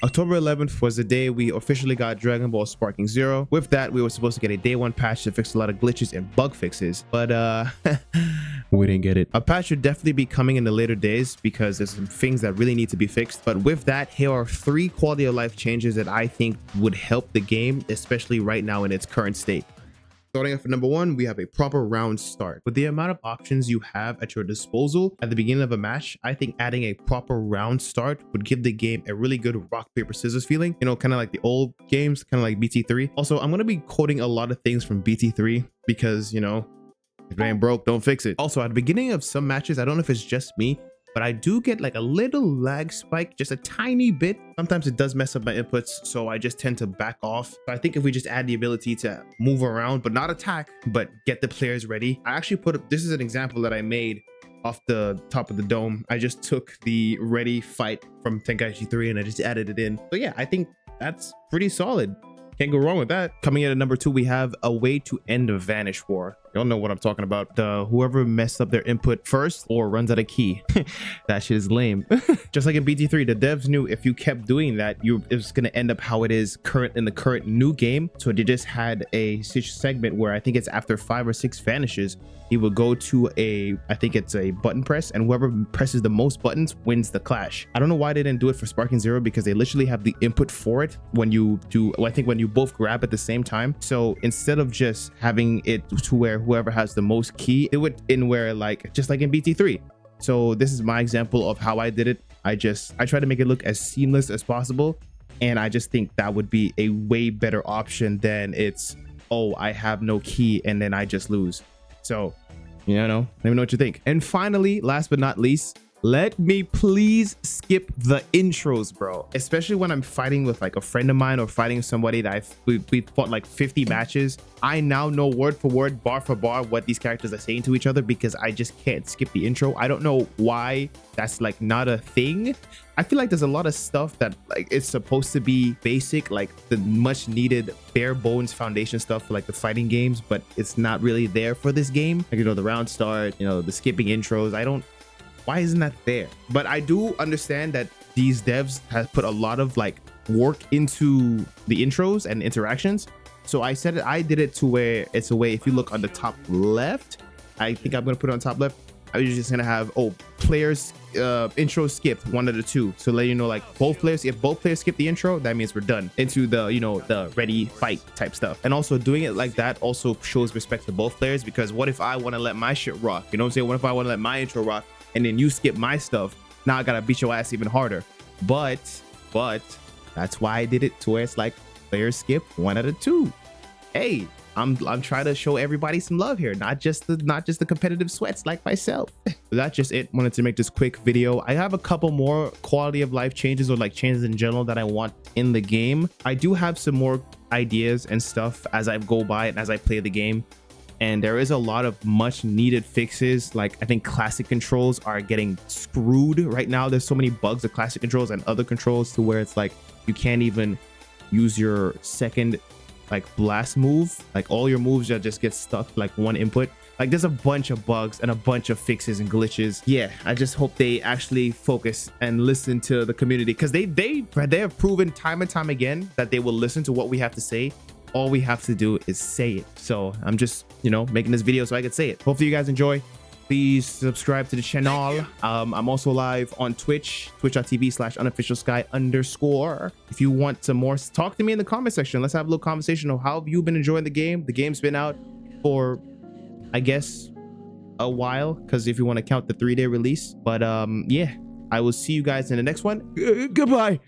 October 11th was the day we officially got Dragon Ball Sparking Zero. With that, we were supposed to get a day one patch to fix a lot of glitches and bug fixes, but we didn't get it. A patch should definitely be coming in the later days because there's some things that really need to be fixed. But with that, here are 3 quality of life changes that I think would help the game, especially right now in its current state. Starting off at number 1, we have a proper round start. With the amount of options you have at your disposal at the beginning of a match, I think adding a proper round start would give the game a really good rock, paper, scissors feeling. You know, kind of like the old games, kind of like BT3. Also, I'm going to be quoting a lot of things from BT3 because, you know, if it ain't broke, don't fix it. Also, at the beginning of some matches, I don't know if it's just me, but I do get like a little lag spike, just a tiny bit. Sometimes it does mess up my inputs, so I just tend to back off. So I think if we just add the ability to move around, but not attack, but get the players ready. I actually this is an example that I made off the top of the dome. I just took the ready fight from Tenkaichi 3 and I just added it in. So yeah, I think that's pretty solid. Can't go wrong with that. Coming in at number 2, we have a way to end a Vanish War. Y'all know what I'm talking about. Whoever messed up their input first or runs out of key. That shit is lame. Just like in BT3, the devs knew if you kept doing that, it's gonna end up how it is in the current new game. So they just had a segment where I think it's after 5 or 6 vanishes, he will go to I think it's a button press, and whoever presses the most buttons wins the clash. I don't know why they didn't do it for Sparking Zero, because they literally have the input for it when you do, I think when you both grab at the same time. So instead of just having it to where whoever has the most key, it would in where like just like in BT3. So this is my example of how I did it. I try to make it look as seamless as possible, and I just think that would be a way better option than it's, oh, I have no key and then I just lose. So, you know, let me know what you think. And finally, last but not least, let me please skip the intros, bro. Especially when I'm fighting with like a friend of mine or fighting somebody that we fought like 50 matches. I now know word for word, bar for bar, what these characters are saying to each other because I just can't skip the intro. I don't know why that's like not a thing. I feel like there's a lot of stuff that like it's supposed to be basic, like the much needed bare bones foundation stuff for like the fighting games, but it's not really there for this game. Like, you know, the round start, you know, the skipping intros. Why isn't that there? But I do understand that these devs have put a lot of like work into the intros and interactions. So I did it to where it's a way, if you look on the top left, I think I'm gonna put it on top left. I'm just gonna have, oh, players intro skipped 1 of the 2. So let you know, like if both players skip the intro, that means we're done into the, you know, the ready fight type stuff. And also doing it like that also shows respect to both players, because what if I want to let my shit rock? You know what I'm saying? What if I want to let my intro rock and then you skip my stuff? Now I gotta beat your ass even harder. But that's why I did it to where it's like players skip 1 out of 2. Hey, I'm trying to show everybody some love here, not just the competitive sweats like myself. That's just it. Wanted to make this quick video. I have a couple more quality of life changes, or like changes in general, that I want in the game. I do have some more ideas and stuff as I go by and as I play the game. And there is a lot of much needed fixes. Like I think classic controls are getting screwed right now. There's so many bugs of classic controls and other controls to where it's like you can't even use your second like blast move. Like all your moves just get stuck like 1 input. Like there's a bunch of bugs and a bunch of fixes and glitches. Yeah, I just hope they actually focus and listen to the community, because they have proven time and time again that they will listen to what we have to say. All we have to do is say it. So I'm just, you know, making this video so I could say it. Hopefully you guys enjoy. Please subscribe to the channel. I'm also live on Twitch, twitch.tv/UnofficialSky_. If you want some more, talk to me in the comment section. Let's have a little conversation of how have you been enjoying the game. The game's been out for, I guess, a while, because if you want to count the 3-day release. But yeah, I will see you guys in the next one. Goodbye.